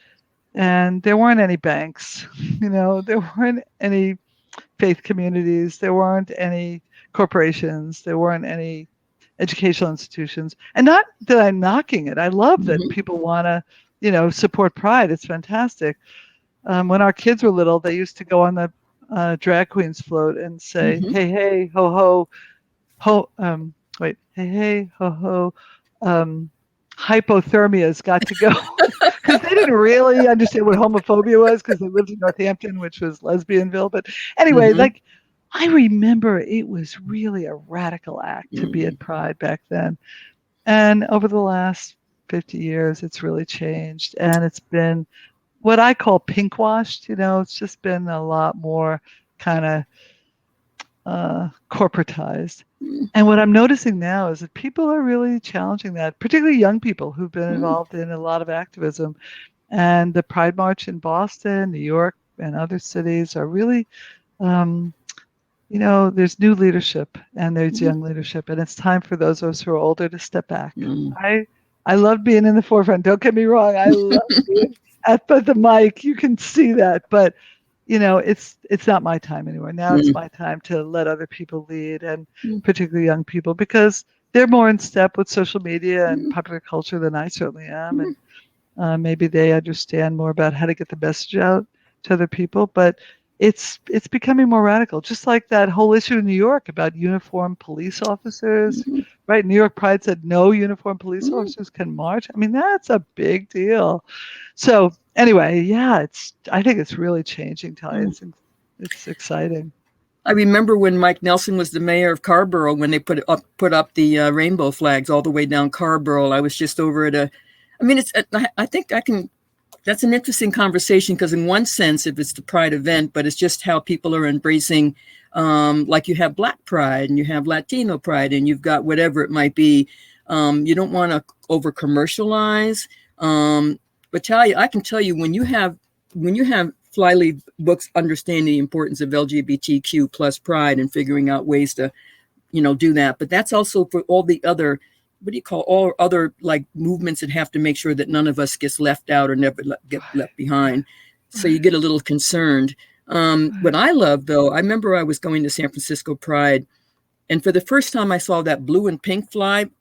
And there weren't any banks. There weren't any faith communities. There weren't any corporations. There weren't any educational institutions. And not that I'm knocking it. I love that people want to, support Pride. It's fantastic. When our kids were little, they used to go on the drag queens float and say, hey, hey, ho, ho, hey, ho, hypothermia's got to go. Because they didn't really understand what homophobia was because they lived in Northampton, which was Lesbianville. But anyway, I remember it was really a radical act to be at Pride back then. And over the last 50 years, it's really changed. And it's been what I call pink washed. It's just been a lot more kind of corporatized. And what I'm noticing now is that people are really challenging that, particularly young people who've been involved in a lot of activism. And the Pride March in Boston, New York, and other cities are really there's new leadership and there's young leadership, and it's time for those of us who are older to step back. I love being in the forefront. Don't get me wrong. I love being at the mic. You can see that, but it's not my time anymore. Now it's my time to let other people lead, and particularly young people, because they're more in step with social media and popular culture than I certainly am. And maybe they understand more about how to get the message out to other people, but it's becoming more radical, just like that whole issue in New York about uniformed police officers, right? New York Pride said no uniformed police officers can march. I mean, that's a big deal. So anyway, I think it's really changing, Talia. It's exciting. I remember when Mike Nelson was the mayor of Carborough, when they put up the rainbow flags all the way down Carborough. I was just over at I think I can. That's an interesting conversation because in one sense, if it's the Pride event, but it's just how people are embracing, like you have Black Pride and you have Latino Pride and you've got whatever it might be. You don't want to over commercialize. But Talia, I can tell you when you have Flyleaf Books understand the importance of LGBTQ plus pride and figuring out ways to, do that. But that's also for all the other, all other like movements that have to make sure that none of us gets left out or never get left behind. So you get a little concerned. What I love, though, I remember I was going to San Francisco Pride, and for the first time I saw that blue and pink flag.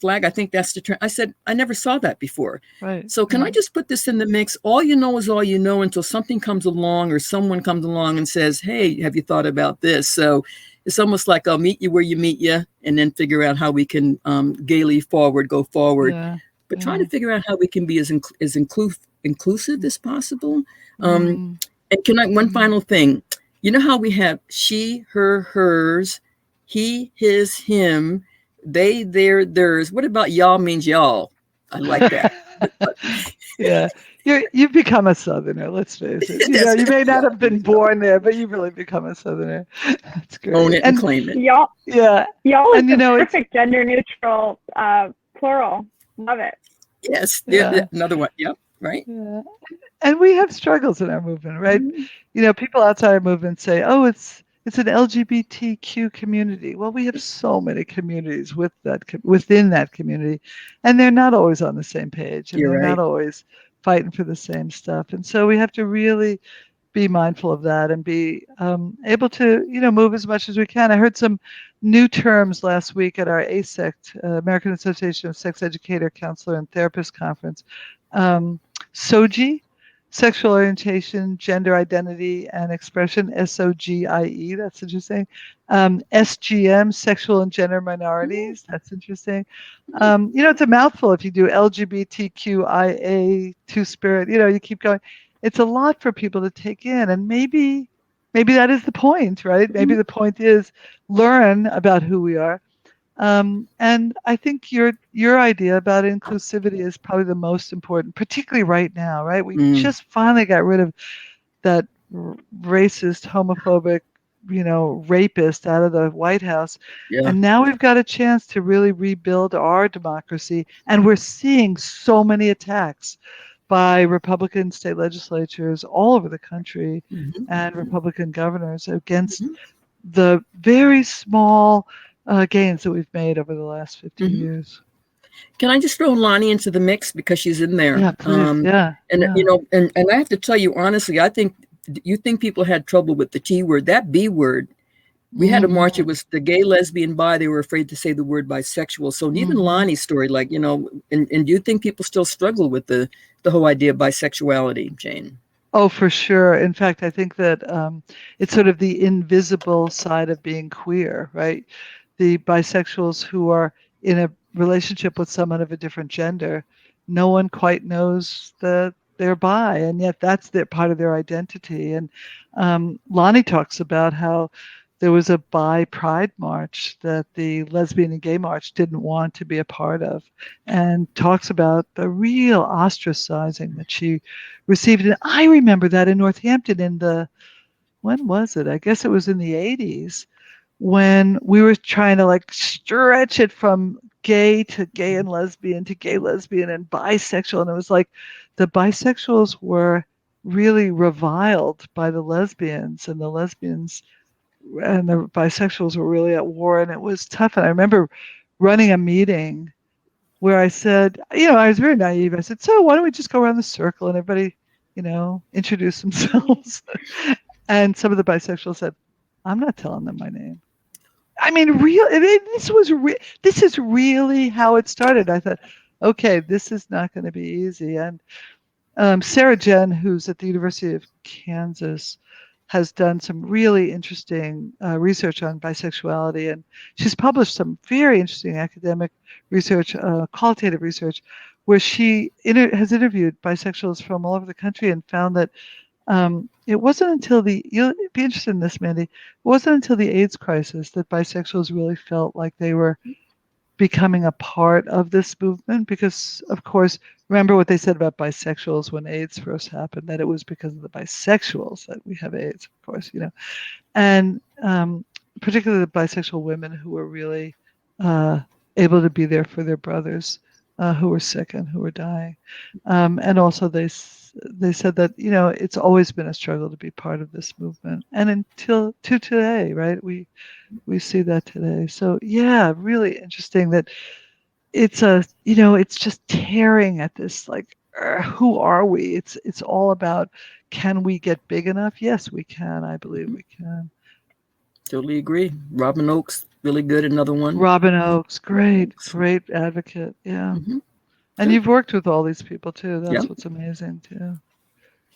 I think that's the trend. I said, I never saw that before. Right. So can I just put this in the mix? All you know is all you know until something comes along or someone comes along and says, hey, have you thought about this? So it's almost like I'll meet you where you meet you and then figure out how we can gaily go forward. Yeah. But trying to figure out how we can be as inclusive as possible. And one final thing. You know how we have she, her, hers, he, his, him, they, their, theirs. What about y'all means y'all? I like that. Yeah. You've become a Southerner, let's face it. You may not have been born there, but you've really become a Southerner. That's great. Own it and claim it. Y'all. Yeah. Y'all is the perfect gender neutral plural. Love it. Yes. Yeah. Another one. Yep. Right. Yeah. And we have struggles in our movement, right? Mm-hmm. People outside our movement say, oh, it's an LGBTQ community. Well, we have so many communities within that community, and they're not always on the same page, and they're not always fighting for the same stuff. And so we have to really be mindful of that and be able to, move as much as we can. I heard some new terms last week at our ASECT, American Association of Sex Educator, Counselor, and Therapist Conference. SOGIE, Sexual Orientation, Gender Identity and Expression, SOGIE, that's interesting. SGM, Sexual and Gender Minorities, that's interesting. It's a mouthful if you do LGBTQIA, Two-Spirit, you keep going. It's a lot for people to take in, and maybe that is the point, right? Maybe the point is learn about who we are. And I think your idea about inclusivity is probably the most important, particularly right now, right? We just finally got rid of that racist, homophobic, rapist out of the White House. Yeah. And now we've got a chance to really rebuild our democracy. And we're seeing so many attacks by Republican state legislatures all over the country and Republican governors against the very small gains that we've made over the last 50 years. Can I just throw Lonnie into the mix because she's in there? Yeah, please. And I have to tell you honestly, I think you think people had trouble with the T word, that B word. We had a march. It was the gay, lesbian, bi. They were afraid to say the word bisexual. So even Lonnie's story, and do you think people still struggle with the whole idea of bisexuality, Jane? Oh, for sure. In fact, I think that it's sort of the invisible side of being queer, right? The bisexuals who are in a relationship with someone of a different gender, no one quite knows that they're bi, and yet that's part of their identity. And Lonnie talks about how there was a bi pride march that the lesbian and gay march didn't want to be a part of, and talks about the real ostracizing that she received. And I remember that in Northampton when was it? I guess it was in the 80s, when we were trying to stretch it from gay to gay and lesbian to gay, lesbian and bisexual. And it was like the bisexuals were really reviled by the lesbians, and the lesbians and the bisexuals were really at war, and it was tough. And I remember running a meeting where I said, I was very naive. I said, so why don't we just go around the circle and everybody, introduce themselves? And some of the bisexuals said, I'm not telling them my name. I mean, this is really how it started. I thought, okay, this is not going to be easy. And Sarah Jen, who's at the University of Kansas, has done some really interesting research on bisexuality, and she's published some very interesting academic research, qualitative research, where she has interviewed bisexuals from all over the country and found that it wasn't until you'll be interested in this, Mandy, it wasn't until the AIDS crisis that bisexuals really felt like they were becoming a part of this movement, because, of course, remember what they said about bisexuals when AIDS first happened, that it was because of the bisexuals that we have AIDS, of course, and particularly the bisexual women who were really able to be there for their brothers who were sick and who were dying. And also they said that, it's always been a struggle to be part of this movement. And until to today, right? We see that today. So yeah, really interesting that it's it's just tearing at this, like, who are we? It's all about, can we get big enough? Yes, we can. I believe we can. Totally agree. Robin Oakes, really good. Another one. Robin Oakes, great advocate. Yeah. Mm-hmm. And you've worked with all these people too. That's Yep. what's amazing too.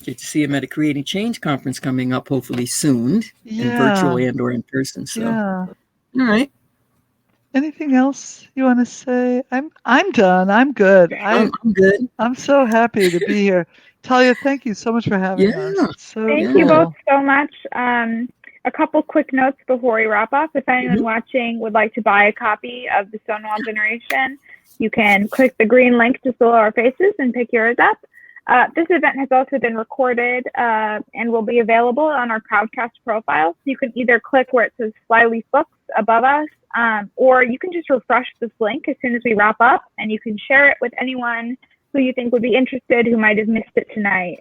Get to see him at a Creating Change conference coming up, hopefully soon, in virtual and or in person. So, yeah. All right. Anything else you want to say? I'm done. I'm good. I'm good. I'm so happy to be here. Talia, thank you so much for having us. It's so Thank cool. you both so much. A couple quick notes before we wrap up. If anyone watching would like to buy a copy of the Stonewall Generation, you can click the green link to Still Our Faces and pick yours up. This event has also been recorded and will be available on our Crowdcast profile. So you can either click where it says Flyleaf Books above us, or you can just refresh this link as soon as we wrap up, and you can share it with anyone who you think would be interested who might have missed it tonight.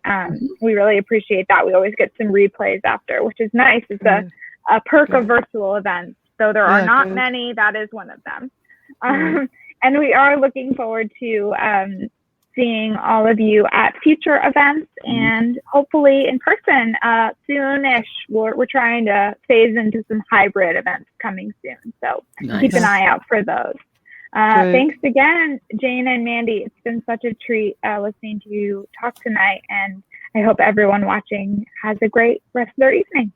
We really appreciate that. We always get some replays after, which is nice. It's a perk of virtual events. So there are not many. That is one of them. And we are looking forward to seeing all of you at future events and hopefully in person soonish. We're trying to phase into some hybrid events coming soon. So keep an eye out for those. Thanks again, Jane and Mandy. It's been such a treat listening to you talk tonight, and I hope everyone watching has a great rest of their evening.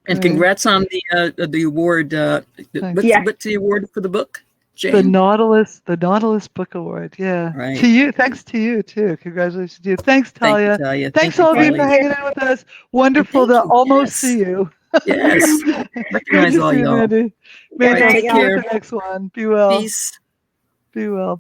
And congrats on the award. What's the award for the book, Jane? The Nautilus Book Award. Yeah. Right. To you. Thanks to you too. Congratulations to you. Thanks, Talia. Thank you, Talia. Thanks all of you for hanging out with us. Wonderful to almost see you. Yes. Recognize all y'all. Mandy. Right, Take care. the next one. Be well. Peace. Be well. Bye.